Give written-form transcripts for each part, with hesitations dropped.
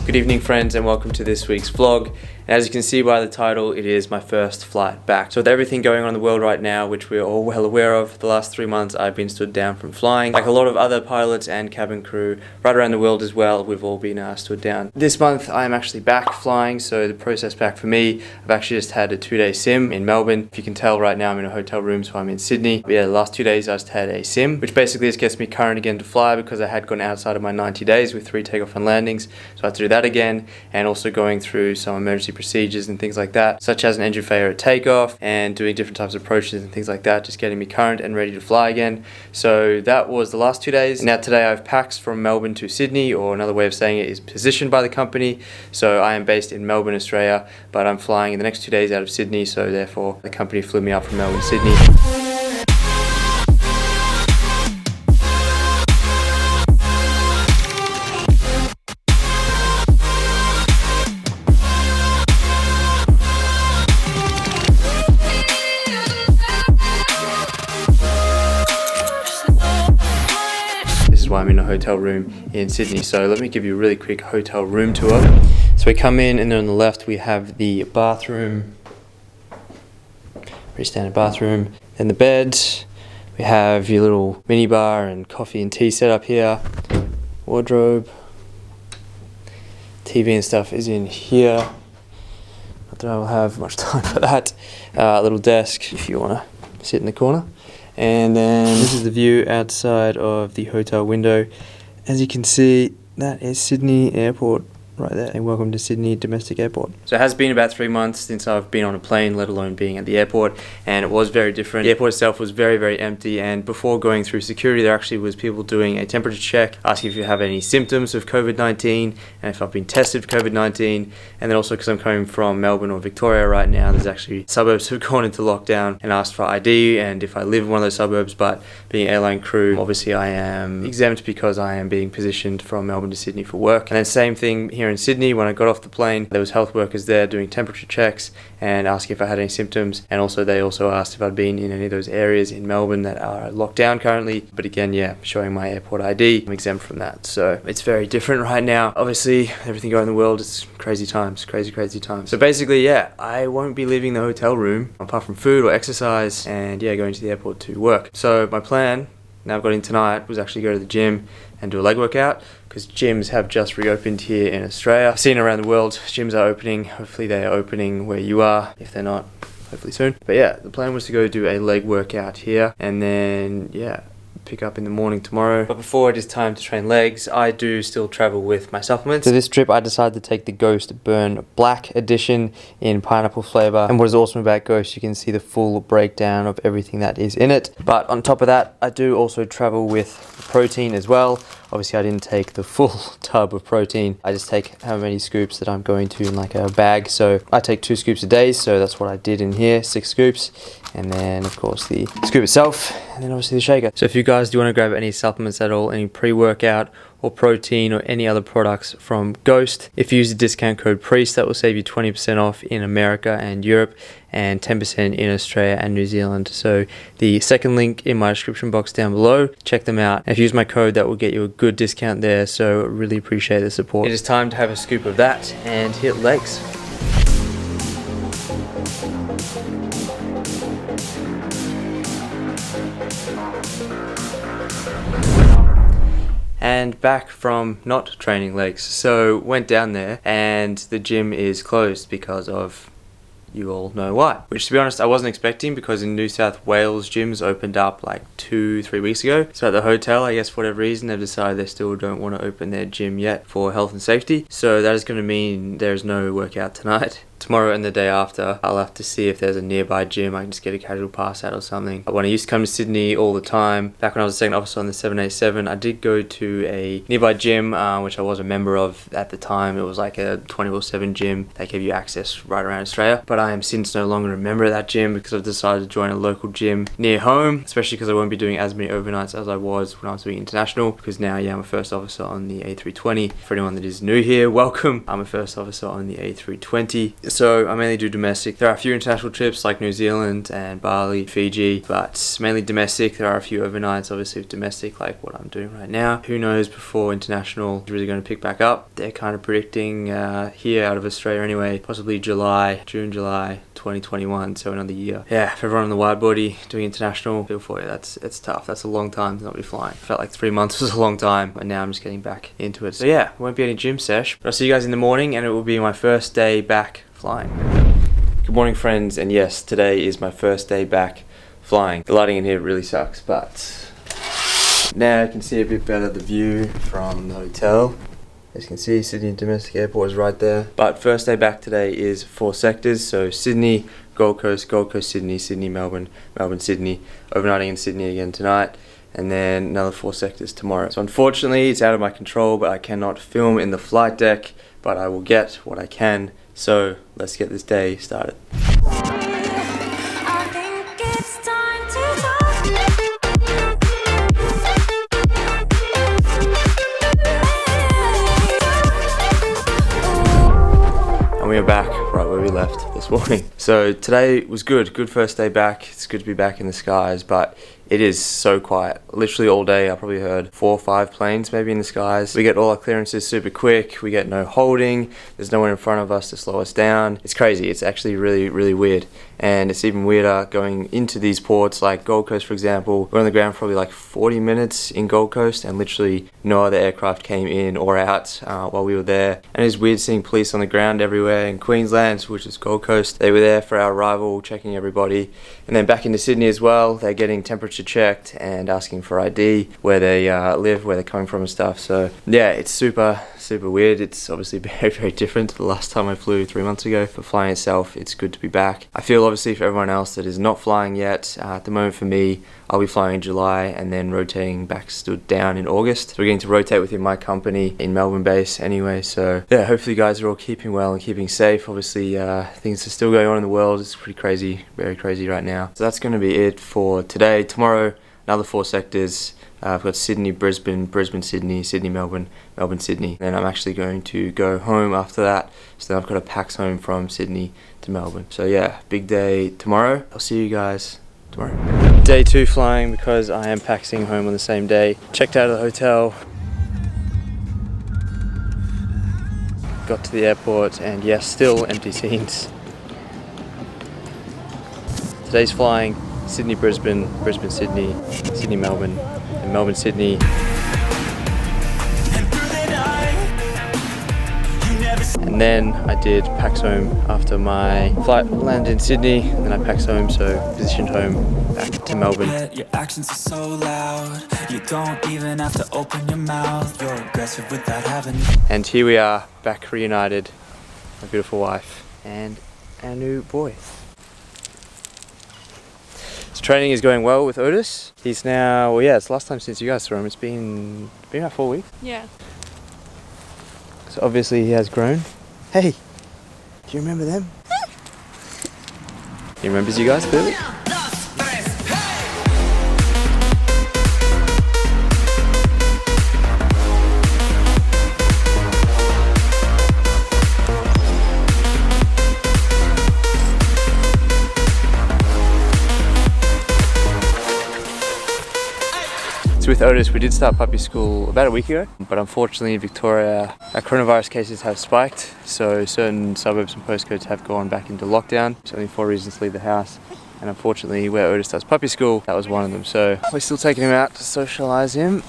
Good evening friends and welcome to this week's vlog. As you can see by the title, it is my first flight back. So with everything going on in the world right now, which we're all well aware of, the last 3 months I've been stood down from flying. Like a lot of other pilots and cabin crew right around the world as well, we've all been stood down. This month I am actually back flying, so the process back for me, I've actually just had a 2-day sim in Melbourne. If you can tell right now I'm in a hotel room, so I'm in Sydney. But yeah, the last 2 days I just had a sim, which basically just gets me current again to fly because I had gone outside of my 90 days with 3 takeoff and landings. So I had to do that again, and also going through some emergency procedures and things like that, such as an engine failure at takeoff and doing different types of approaches and things like that, just getting me current and ready to fly again. So that was the last 2 days. Now today I've paxed from Melbourne to Sydney, or another way of saying it is positioned by the company. So I am based in Melbourne, Australia, but I'm flying in the next 2 days out of Sydney, so therefore the company flew me up from Melbourne to Sydney. Why I'm in a hotel room in Sydney. So let me give you a really quick hotel room tour. So we come in and then on the left we have the bathroom, pretty standard bathroom. Then the bed, we have your little mini bar and coffee and tea set up here. Wardrobe, TV and stuff is in here. Not that I will have much time for that. Little desk if you want to sit in the corner. And then this is the view outside of the hotel window. As you can see, that is Sydney Airport right there, and welcome to Sydney Domestic Airport. So it has been about 3 months since I've been on a plane, let alone being at the airport, and it was very different. The airport itself was very, very empty, and before going through security, there actually was people doing a temperature check, asking if you have any symptoms of COVID-19, and if I've been tested for COVID-19, and then also because I'm coming from Melbourne or Victoria right now, there's actually suburbs who've gone into lockdown and asked for ID, and if I live in one of those suburbs, but being airline crew, obviously I am exempt because I am being positioned from Melbourne to Sydney for work. And then same thing here in Sydney. When I got off the plane, there was health workers there doing temperature checks and asking if I had any symptoms, and also they also asked if I'd been in any of those areas in Melbourne that are locked down currently. But again, yeah, showing my airport ID, I'm exempt from that. So it's very different right now. Obviously everything going in the world, it's crazy times, crazy times. So basically, yeah, I won't be leaving the hotel room apart from food or exercise, and yeah, going to the airport to work. So my plan, now I've got in tonight, was actually go to the gym and do a leg workout, because gyms have just reopened here in Australia. I've seen around the world, gyms are opening. Hopefully they are opening where you are. If they're not, hopefully soon. But yeah, the plan was to go do a leg workout here, and then yeah, pick up in the morning tomorrow. But before it is time to train legs, I do still travel with my supplements. So this trip I decided to take the Ghost Burn Black Edition in pineapple flavor. And what is awesome about Ghost, you can see the full breakdown of everything that is in it. But on top of that, I do also travel with protein as well. Obviously I didn't take the full tub of protein. I just take how many scoops that I'm going to in like a bag. So I take 2 scoops a day, so that's what I did in here, 6 scoops. And then of course the scoop itself, and then obviously the shaker. So if you guys do want to grab any supplements at all, any pre-workout or protein or any other products from Ghost, if you use the discount code PRIEST, that will save you 20% off in America and Europe, and 10% in Australia and New Zealand. So the second link in my description box down below, check them out. If you use my code, that will get you a good discount there, so really appreciate the support. It is time to have a scoop of that and hit legs. And back from not training legs. So went down there and the gym is closed because of, you all know why. Which to be honest I wasn't expecting, because in New South Wales gyms opened up like 2-3 weeks ago. So at the hotel, I guess for whatever reason, they've decided they still don't want to open their gym yet for health and safety. So that is going to mean there's no workout tonight. Tomorrow and the day after, I'll have to see if there's a nearby gym. I can just get a casual pass out or something. When I used to come to Sydney all the time, back when I was a second officer on the 787, I did go to a nearby gym, which I was a member of at the time. It was like a 24/7 gym that gave you access right around Australia. But I am since no longer a member of that gym because I've decided to join a local gym near home, especially because I won't be doing as many overnights as I was when I was doing international, because now, yeah, I'm a first officer on the A320. For anyone that is new here, welcome. I'm a first officer on the A320. So I mainly do domestic. There are a few international trips like New Zealand and Bali, Fiji, but mainly domestic. There are a few overnights obviously with domestic like what I'm doing right now. Who knows before international is really going to pick back up. They're kind of predicting here out of Australia anyway, possibly June, July 2021, so another year. Yeah, for everyone on the wide body doing international, feel for you. It's tough. That's a long time to not be flying. Felt like 3 months was a long time, and now I'm just getting back into it. So yeah, won't be any gym sesh, but I'll see you guys in the morning, and it will be my first day back flying. Good morning, friends, and yes, today is my first day back flying. The lighting in here really sucks, but now I can see a bit better the view from the hotel. As you can see, Sydney Domestic Airport is right there. But first day back today is 4 sectors, so Sydney, Gold Coast, Sydney, Sydney, Melbourne, Melbourne, Sydney, overnighting in Sydney again tonight, and then another 4 sectors tomorrow. So unfortunately, it's out of my control, but I cannot film in the flight deck, but I will get what I can. So let's get this day started. And we are back right where we left this morning. So today was good first day back. It's good to be back in the skies, but it is so quiet. Literally all day I probably heard 4 or 5 planes maybe in the skies. We get all our clearances super quick. We get no holding. There's no one in front of us to slow us down. It's crazy. It's actually really weird. And it's even weirder going into these ports like Gold Coast, for example. We're on the ground for probably like 40 minutes in Gold Coast, and literally no other aircraft came in or out while we were there. And it's weird seeing police on the ground everywhere. In Queensland, which is Gold Coast, they were there for our arrival, checking everybody. And then back into Sydney as well, they're getting temperature checked and asking for ID, where they live, where they're coming from and stuff. So yeah, it's super weird. It's obviously very different to the last time I flew 3 months ago. But flying itself, it's good to be back. I feel obviously for everyone else that is not flying yet, at the moment for me, I'll be flying in July and then rotating back down in August. So we're getting to rotate within my company in Melbourne base anyway. So yeah, hopefully you guys are all keeping well and keeping safe. Obviously things are still going on in the world. It's pretty crazy, very crazy right now. So that's going to be it for today. Tomorrow, another 4 sectors. I've got Sydney, Brisbane, Sydney, Sydney, Melbourne, Melbourne, Sydney. And I'm actually going to go home after that. So then I've got a pax home from Sydney to Melbourne. So yeah, big day tomorrow. I'll see you guys tomorrow. Day 2 flying because I am paxing home on the same day. Checked out of the hotel. Got to the airport and yes, still empty scenes. Today's flying Sydney, Brisbane, Sydney, Sydney, Melbourne, and Melbourne, Sydney. And then I did pax home after my flight landed in Sydney, and then I paxed home, so positioned home back to Melbourne. Your actions are so loud, you don't even have to open your mouth. You're aggressive without having. And here we are, back reunited, my beautiful wife and our new boy. So training is going well with Otis. He's now, well yeah, it's the last time since you guys saw him. It's been about 4 weeks. Yeah. So obviously he has grown. Hey, do you remember them? He remembers you guys clearly? So with Otis, we did start puppy school about a week ago, but unfortunately in Victoria, our coronavirus cases have spiked, so certain suburbs and postcodes have gone back into lockdown. There's only 4 reasons to leave the house, and unfortunately where Otis does puppy school, that was one of them. So we're still taking him out to socialise him.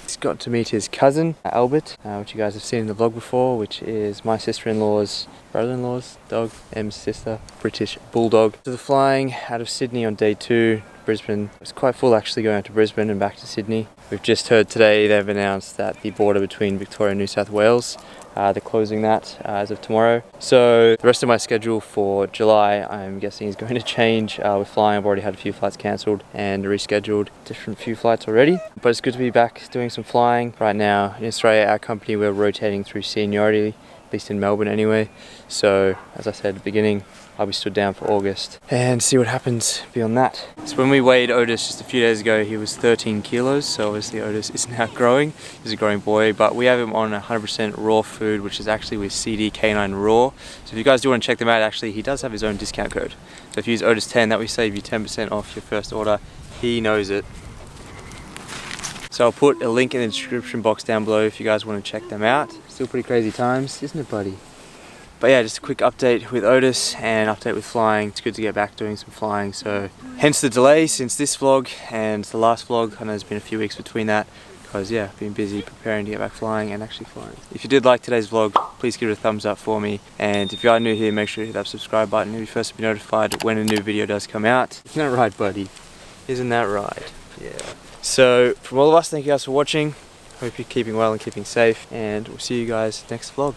He's got to meet his cousin, Albert, which you guys have seen in the vlog before, which is my sister-in-law's brother-in-law's dog, Em's sister, British Bulldog. So the flying out of Sydney on day 2, Brisbane. It's quite full actually going out to Brisbane and back to Sydney. We've just heard today they've announced that the border between Victoria and New South Wales, they're closing that as of tomorrow. So the rest of my schedule for July, I'm guessing, is going to change with flying. I've already had a few flights cancelled and rescheduled different few flights already. But it's good to be back doing some flying. Right now in Australia, our company, we're rotating through seniority. at least in Melbourne anyway. So as I said at the beginning, I'll be stood down for August and see what happens beyond that. So when we weighed Otis just a few days ago, he was 13 kilos. So obviously Otis is now growing. He's a growing boy, but we have him on 100% raw food, which is actually with CD Canine Raw. So if you guys do want to check them out, actually he does have his own discount code. So if you use Otis 10, that will save you 10% off your first order. He knows it. So I'll put a link in the description box down below if you guys want to check them out. Still pretty crazy times, isn't it, buddy? But yeah, just a quick update with Otis and update with flying. It's good to get back doing some flying, so hence the delay since this vlog and the last vlog. I know there's been a few weeks between that because yeah, I've been busy preparing to get back flying and actually flying. If you did like today's vlog, please give it a thumbs up for me. And if you are new here, make sure you hit that subscribe button. You'll be first to be notified when a new video does come out. Isn't that right, buddy? Isn't that right? Yeah. So from all of us, thank you guys for watching. Hope you're keeping well and keeping safe, and we'll see you guys next vlog.